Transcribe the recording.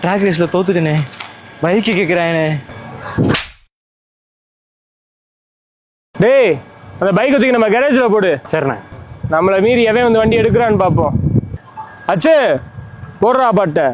Track ரேஸில் தோத்துட்டேனே. Bike கேட்குறானே. டேய், அந்த பைக்கை தூக்கி நம்ம கேரேஜில் போடு. சரிண்ணே. நம்மளை மீறி எவன் வந்து வண்டி எடுக்கிறான்னு பார்ப்போம். அச்சு போடுறா பாட்டை.